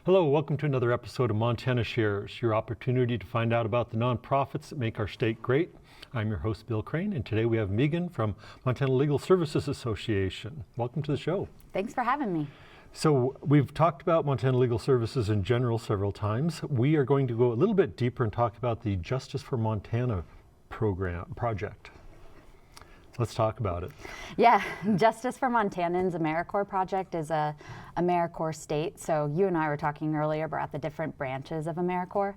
Hello, welcome to another episode of Montana Shares, your opportunity to find out about the nonprofits that make our state great. I'm your host, Bill Crane, and today we have Meghan from Montana Legal Services Association. Welcome to the show. Thanks for having me. So we've talked about Montana Legal Services in general several times. We are going to go a little bit deeper and talk about the Justice for Montana project. Let's talk about it. Yeah, Justice for Montanans AmeriCorp project is a AmeriCorp state. So you and I were talking earlier about the different branches of AmeriCorp.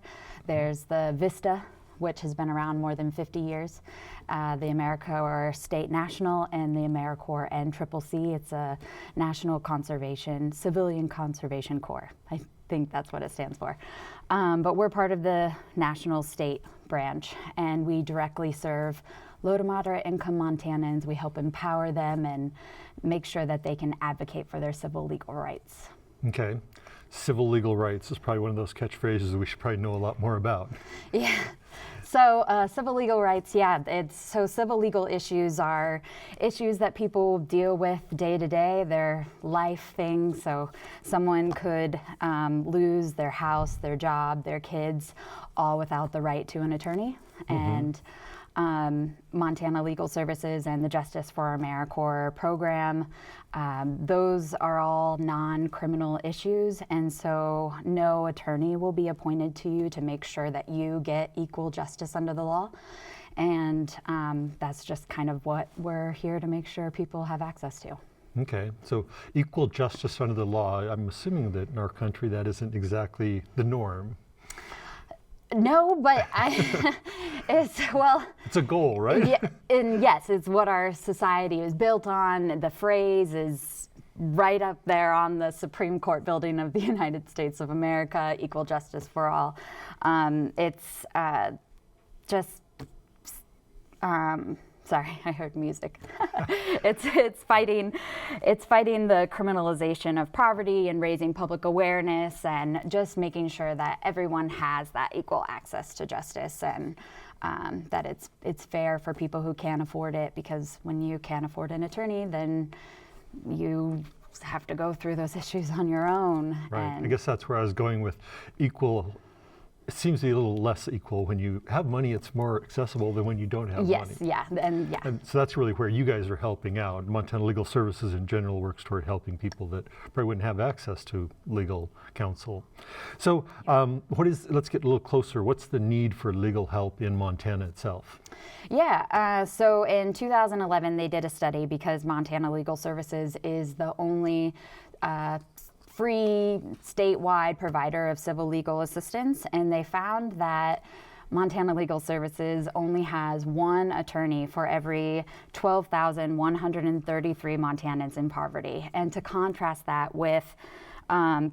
There's the VISTA, which has been around more than 50 years, the AmeriCorp State National, and the AmeriCorp NCCC. It's a National Conservation, Civilian Conservation Corps. I think that's what it stands for. But we're part of the National State branch, and we directly serve low to moderate income Montanans. We help empower them and make sure that they can advocate for their civil legal rights. Okay. Civil legal rights is probably one of those catchphrases that we should probably know a lot more about. Yeah. So civil legal rights, so civil legal issues are issues that people deal with day to day. They're life things. So someone could lose their house, their job, their kids, all without the right to an attorney. And Montana Legal Services and the Justice for AmeriCorp program, those are all non-criminal issues, and so no attorney will be appointed to you to make sure that you get equal justice under the law. And that's just kind of what we're here to make sure people have access to. Okay, so equal justice under the law, I'm assuming that in our country that isn't exactly the norm. No, but it's a goal, right? Yeah, and yes, it's what our society is built on. The phrase is right up there on the Supreme Court building of the United States of America, equal justice for all. It's sorry, I heard music. It's fighting the criminalization of poverty and raising public awareness and just making sure that everyone has that equal access to justice, and that it's fair for people who can't afford it, because when you can't afford an attorney, then you have to go through those issues on your own. Right. I guess that's where I was going with equal. It seems to be a little less equal. When you have money, it's more accessible than when you don't have money. Yes, yeah, and so that's really where you guys are helping out. Montana Legal Services in general works toward helping people that probably wouldn't have access to legal counsel. So let's get a little closer. What's the need for legal help in Montana itself? Yeah, so in 2011, they did a study, because Montana Legal Services is the only free statewide provider of civil legal assistance, and they found that Montana Legal Services only has one attorney for every 12,133 Montanans in poverty. And to contrast that with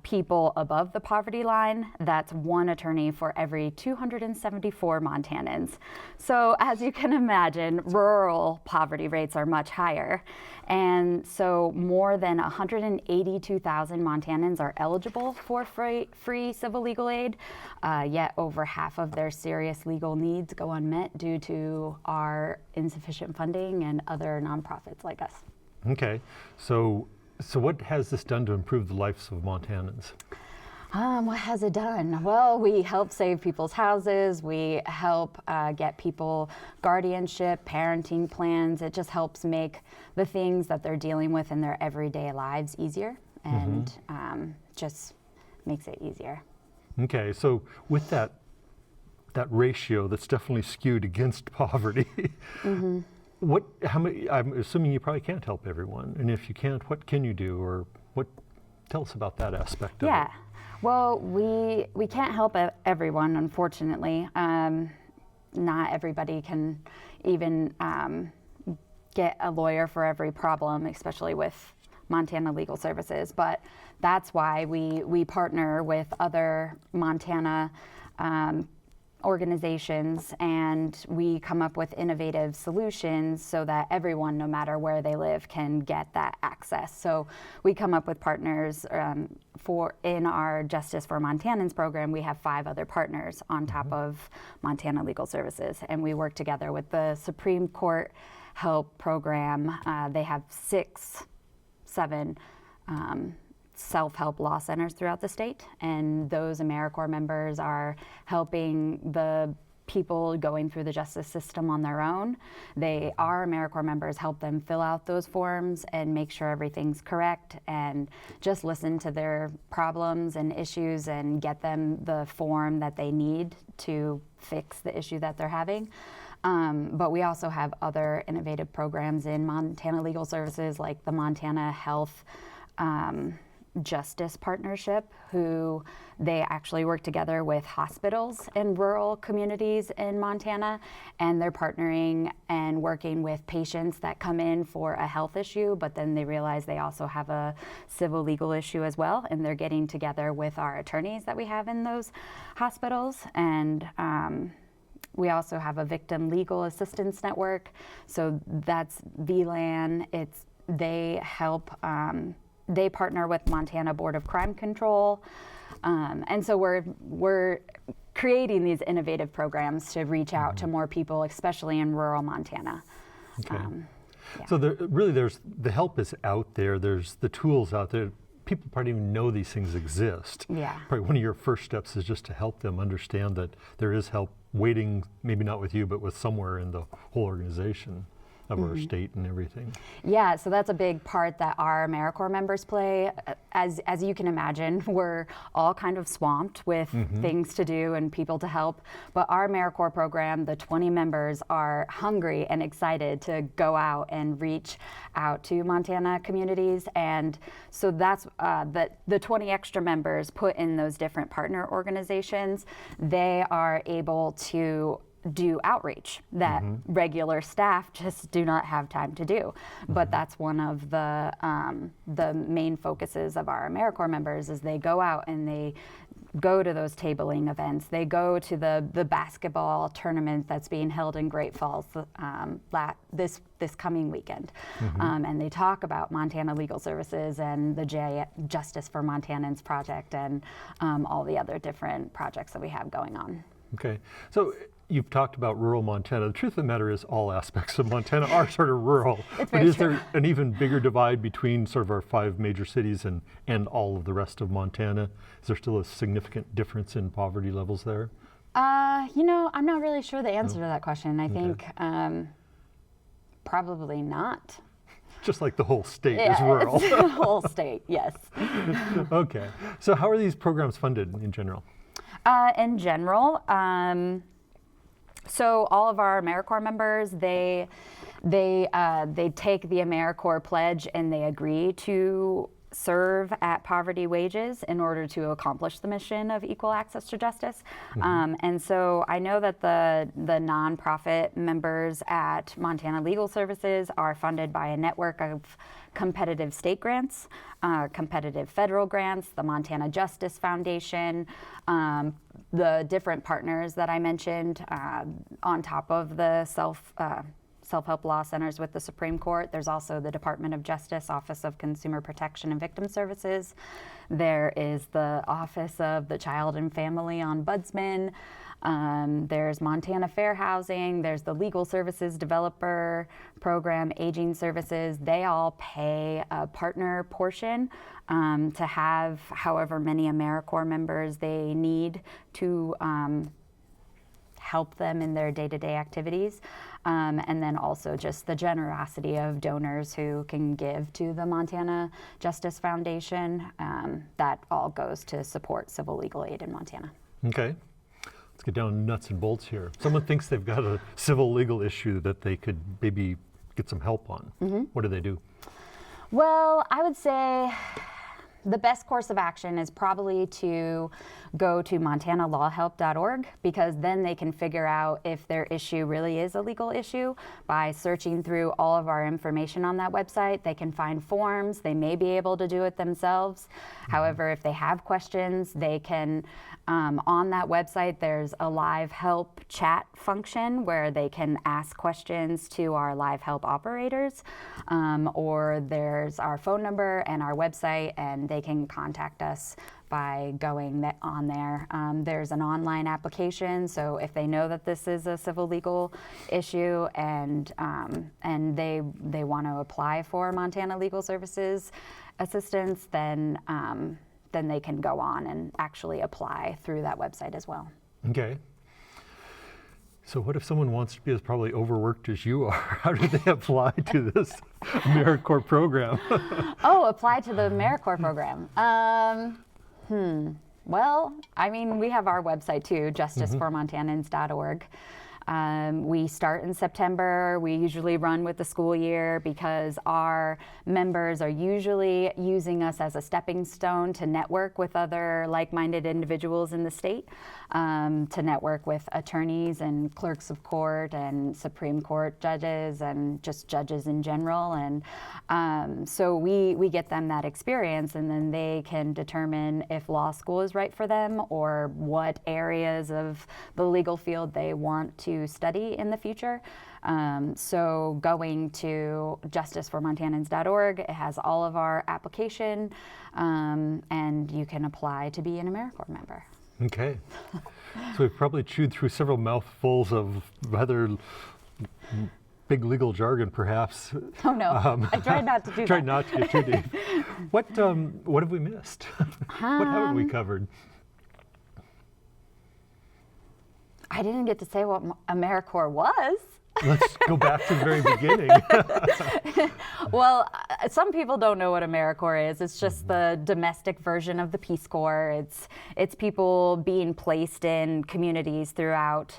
people above the poverty line, that's one attorney for every 274 Montanans. So as you can imagine, rural poverty rates are much higher. And so more than 182,000 Montanans are eligible for free civil legal aid, yet over half of their serious legal needs go unmet due to our insufficient funding and other nonprofits like us. Okay, so what has this done to improve the lives of Montanans? What has it done? Well, we help save people's houses. We help get people guardianship, parenting plans. It just helps make the things that they're dealing with in their everyday lives easier, and just makes it easier. Okay, so with that ratio that's definitely skewed against poverty, how many? I'm assuming you probably can't help everyone, and if you can't, what can you do, or what? Tell us about that aspect of it. Yeah, well, we can't help everyone, unfortunately. Not everybody can even get a lawyer for every problem, especially with Montana Legal Services. But that's why we partner with other Montana organizations, and we come up with innovative solutions so that everyone, no matter where they live, can get that access. So we come up with partners in our Justice for Montanans program. We have 5 other partners on top of Montana Legal Services, and we work together with the Supreme Court Help program. They have 7 self-help law centers throughout the state, and those AmeriCorp members are helping the people going through the justice system on their own. Our AmeriCorp members help them fill out those forms and make sure everything's correct, and just listen to their problems and issues and get them the form that they need to fix the issue that they're having. But we also have other innovative programs in Montana Legal Services, like the Montana Health Justice Partnership, who they actually work together with hospitals in rural communities in Montana, and they're partnering and working with patients that come in for a health issue, but then they realize they also have a civil legal issue as well, and they're getting together with our attorneys that we have in those hospitals. And we also have a victim legal assistance network, so that's VLAN. They help. They partner with Montana Board of Crime Control, and so we're creating these innovative programs to reach out to more people, especially in rural Montana. Okay. Yeah. So there's the help is out there. There's the tools out there. People probably even know these things exist. Yeah. Probably one of your first steps is just to help them understand that there is help waiting, maybe not with you, but with somewhere in the whole organization of our state and everything. Yeah, so that's a big part that our AmeriCorp members play. As you can imagine, we're all kind of swamped with things to do and people to help. But our AmeriCorp program, the 20 members, are hungry and excited to go out and reach out to Montana communities. And so that's the 20 extra members put in those different partner organizations. They are able to do outreach that regular staff just do not have time to do. But that's one of the main focuses of our AmeriCorp members, is they go out and they go to those tabling events. They go to the basketball tournament that's being held in Great Falls this coming weekend. And they talk about Montana Legal Services and the Justice for Montanans Project and all the other different projects that we have going on. Okay, so you've talked about rural Montana. The truth of the matter is all aspects of Montana are sort of rural. But is there an even bigger divide between sort of our 5 major cities and all of the rest of Montana? Is there still a significant difference in poverty levels there? You know, I'm not really sure the answer to that question. I think probably not. Just like the whole state is rural. It's the whole state, yes. Okay, so how are these programs funded in general? In general, so all of our AmeriCorp members, they take the AmeriCorp pledge and they agree to serve at poverty wages in order to accomplish the mission of equal access to justice. And so I know that the nonprofit members at Montana Legal Services are funded by a network of competitive state grants, competitive federal grants, the Montana Justice Foundation, the different partners that I mentioned, on top of the self-help law centers with the Supreme Court. There's also the Department of Justice, Office of Consumer Protection and Victim Services. There is the Office of the Child and Family Ombudsman. There's Montana Fair Housing. There's the Legal Services Developer Program, Aging Services. They all pay a partner portion to have however many AmeriCorp members they need to help them in their day-to-day activities. And then also just the generosity of donors who can give to the Montana Justice Foundation. That all goes to support civil legal aid in Montana. Okay. Let's get down to nuts and bolts here. Someone thinks they've got a civil legal issue that they could maybe get some help on. What do they do? Well, I would say the best course of action is probably to go to montanalawhelp.org, because then they can figure out if their issue really is a legal issue by searching through all of our information on that website. They can find forms. They may be able to do it themselves. However, if they have questions, they can, on that website, there's a live help chat function where they can ask questions to our live help operators, or there's our phone number and our website, and they can contact us by going on there. There's an online application, so if they know that this is a civil legal issue and they want to apply for Montana Legal Services assistance, then they can go on and actually apply through that website as well. Okay. So what if someone wants to be as probably overworked as you are? How do they apply to this AmeriCorp program? Oh, apply to the AmeriCorp program. Well, I mean, we have our website too, justiceformontanans.org. We start in September. We usually run with the school year because our members are usually using us as a stepping stone to network with other like-minded individuals in the state, to network with attorneys and clerks of court and Supreme Court judges and just judges in general. And so we get them that experience, and then they can determine if law school is right for them or what areas of the legal field they want to study in the future. So going to justiceformontanans.org, it has all of our application, and you can apply to be an AmeriCorp member. Okay. So we've probably chewed through several mouthfuls of rather big legal jargon, perhaps. Oh no, I tried not to do that. Tried not to get too deep. What have we missed? What haven't we covered? I didn't get to say what AmeriCorp was. Let's go back to the very beginning. Well, some people don't know what AmeriCorp is. It's just the domestic version of the Peace Corps. It's people being placed in communities throughout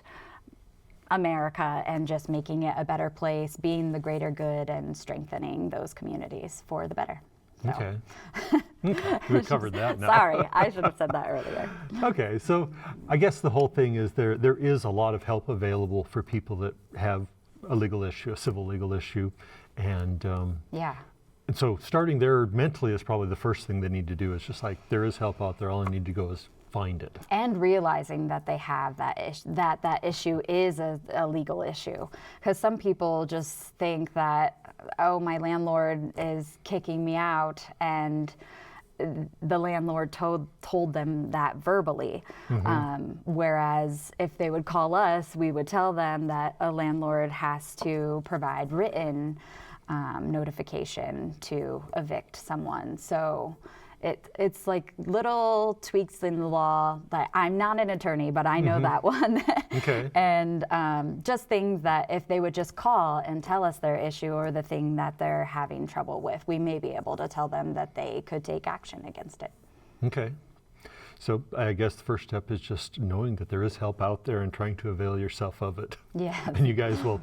America and just making it a better place, being the greater good and strengthening those communities for the better. So. Okay. Okay. We've covered that now. Sorry, I should have said that earlier. Okay, so I guess the whole thing is there is a lot of help available for people that have a legal issue, a civil legal issue, and yeah. And so starting there mentally is probably the first thing they need to do. Is just like, there is help out there. All I need to go is find it. And realizing that they have that issue is a legal issue. Because some people just think that, oh, my landlord is kicking me out, and the landlord told them that verbally. Whereas if they would call us, we would tell them that a landlord has to provide written notification to evict someone. So it's like little tweaks in the law that I'm not an attorney, but I know that one. Okay. And just things that if they would just call and tell us their issue or the thing that they're having trouble with, we may be able to tell them that they could take action against it. Okay. So I guess the first step is just knowing that there is help out there and trying to avail yourself of it. Yeah. And you guys will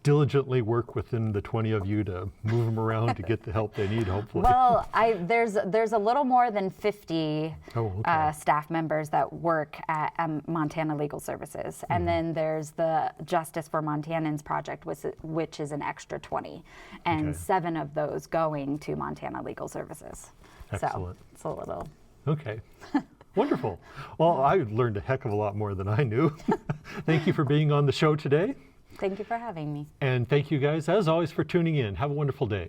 diligently work within the 20 of you to move them around to get the help they need, hopefully. Well, there's a little more than 50 staff members that work at Montana Legal Services. And then there's the Justice for Montanans Project, which is an extra 20. And 7 of those going to Montana Legal Services. Excellent. So it's a little... Okay. Wonderful. Well, I learned a heck of a lot more than I knew. Thank you for being on the show today. Thank you for having me. And thank you guys, as always, for tuning in. Have a wonderful day.